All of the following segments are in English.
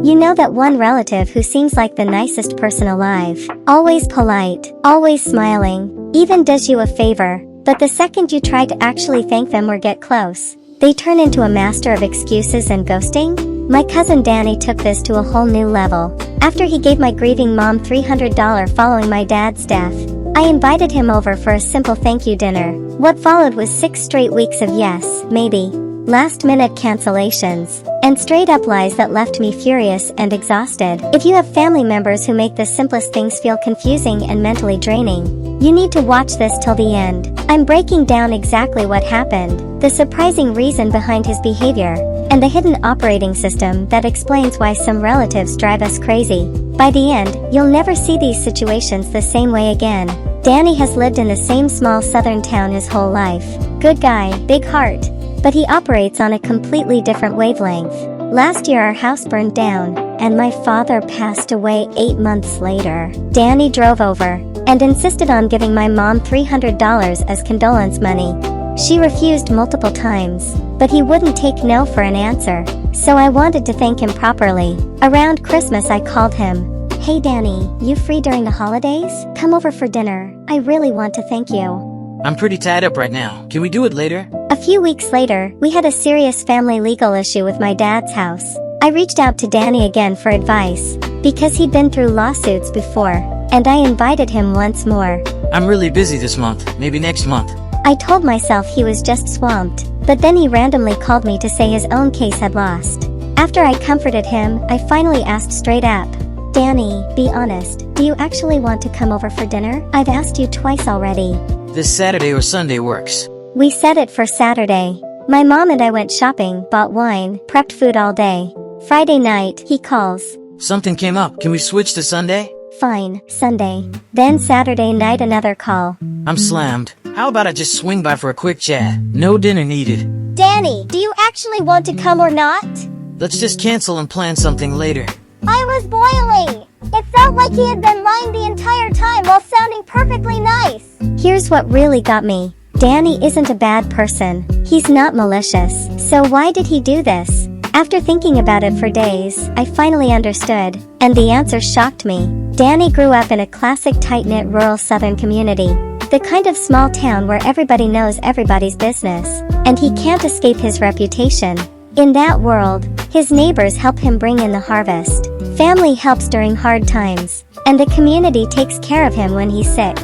You know that one relative who seems like the nicest person alive. Always polite, always smiling, even does you a favor, but the second you try to actually thank them or get close, they turn into a master of excuses and ghosting? My cousin Danny took this to a whole new level. After he gave my grieving mom $300 following my dad's death, I invited him over for a simple thank you dinner. What followed was 6 straight weeks of yes, maybe, last-minute cancellations, and straight-up lies that left me furious and exhausted. If you have family members who make the simplest things feel confusing and mentally draining, you need to watch this till the end. I'm breaking down exactly what happened, the surprising reason behind his behavior, and the hidden operating system that explains why some relatives drive us crazy. By the end, you'll never see these situations the same way again. Danny has lived in the same small southern town his whole life. Good guy, big heart. But he operates on a completely different wavelength. Last year our house burned down, and my father passed away 8 months later. Danny drove over, and insisted on giving my mom $300 as condolence money. She refused multiple times, but he wouldn't take no for an answer, so I wanted to thank him properly. Around Christmas I called him. Hey Danny, you free during the holidays? Come over for dinner, I really want to thank you. I'm pretty tied up right now. Can we do it later? A few weeks later, we had a serious family legal issue with my dad's house. I reached out to Danny again for advice, because he'd been through lawsuits before, and I invited him once more. I'm really busy this month, maybe next month. I told myself he was just swamped, but then he randomly called me to say his own case had lost. After I comforted him, I finally asked straight up, Danny, be honest, do you actually want to come over for dinner? I've asked you twice already. This Saturday or Sunday works. We set it for Saturday. My mom and I went shopping, bought wine, prepped food all day. Friday night, he calls. Something came up, can we switch to Sunday? Fine, Sunday. Then Saturday night another call. I'm slammed. How about I just swing by for a quick chat? No dinner needed. Danny, do you actually want to come or not? Let's just cancel and plan something later. I was boiling. It felt like he had been lying the entire time while sounding perfectly nice. Here's what really got me. Danny isn't a bad person. He's not malicious. So why did he do this? After thinking about it for days, I finally understood, and the answer shocked me. Danny grew up in a classic tight-knit rural southern community. The kind of small town where everybody knows everybody's business, and he can't escape his reputation. In that world, his neighbors help him bring in the harvest. Family helps during hard times, and the community takes care of him when he's sick.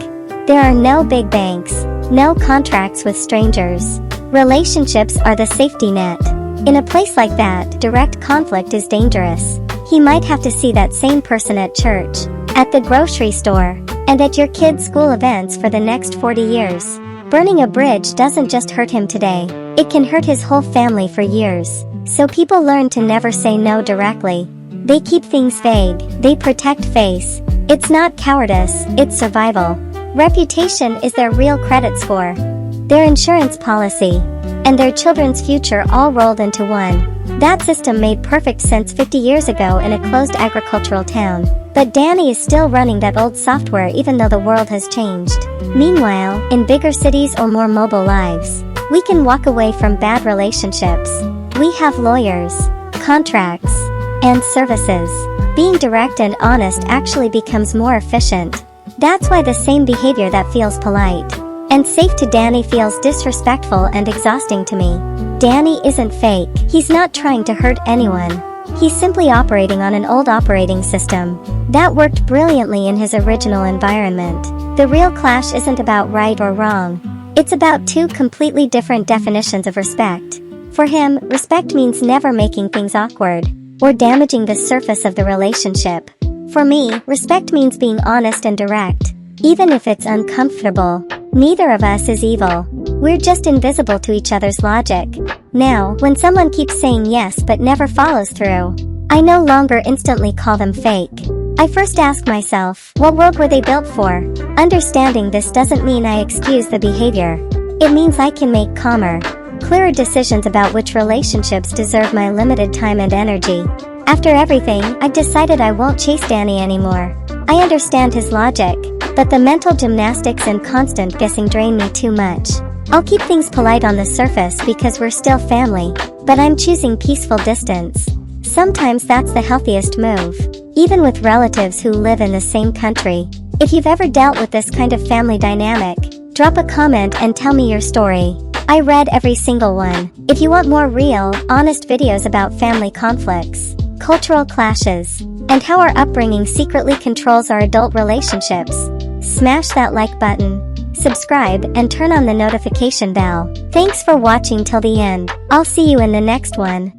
There are no big banks, no contracts with strangers. Relationships are the safety net. In a place like that, direct conflict is dangerous. He might have to see that same person at church, at the grocery store, and at your kids' school events for the next 40 years. Burning a bridge doesn't just hurt him today, it can hurt his whole family for years. So people learn to never say no directly. They keep things vague, they protect face. It's not cowardice, it's survival. Reputation is their real credit score, their insurance policy, and their children's future all rolled into one. That system made perfect sense 50 years ago in a closed agricultural town. But Danny is still running that old software even though the world has changed. Meanwhile, in bigger cities or more mobile lives, we can walk away from bad relationships. We have lawyers, contracts, and services. Being direct and honest actually becomes more efficient. That's why the same behavior that feels polite and safe to Danny feels disrespectful and exhausting to me. Danny isn't fake. He's not trying to hurt anyone. He's simply operating on an old operating system that worked brilliantly in his original environment. The real clash isn't about right or wrong. It's about two completely different definitions of respect. For him, respect means never making things awkward or damaging the surface of the relationship. For me, respect means being honest and direct, even if it's uncomfortable. Neither of us is evil. We're just invisible to each other's logic. Now, when someone keeps saying yes but never follows through, I no longer instantly call them fake. I first ask myself, what world were they built for? Understanding this doesn't mean I excuse the behavior. It means I can make calmer, clearer decisions about which relationships deserve my limited time and energy. After everything, I've decided I won't chase Danny anymore. I understand his logic, but the mental gymnastics and constant guessing drain me too much. I'll keep things polite on the surface because we're still family, but I'm choosing peaceful distance. Sometimes that's the healthiest move, even with relatives who live in the same country. If you've ever dealt with this kind of family dynamic, drop a comment and tell me your story. I read every single one. If you want more real, honest videos about family conflicts, cultural clashes, and how our upbringing secretly controls our adult relationships, smash that like button, subscribe, and turn on the notification bell. Thanks for watching till the end. I'll see you in the next one.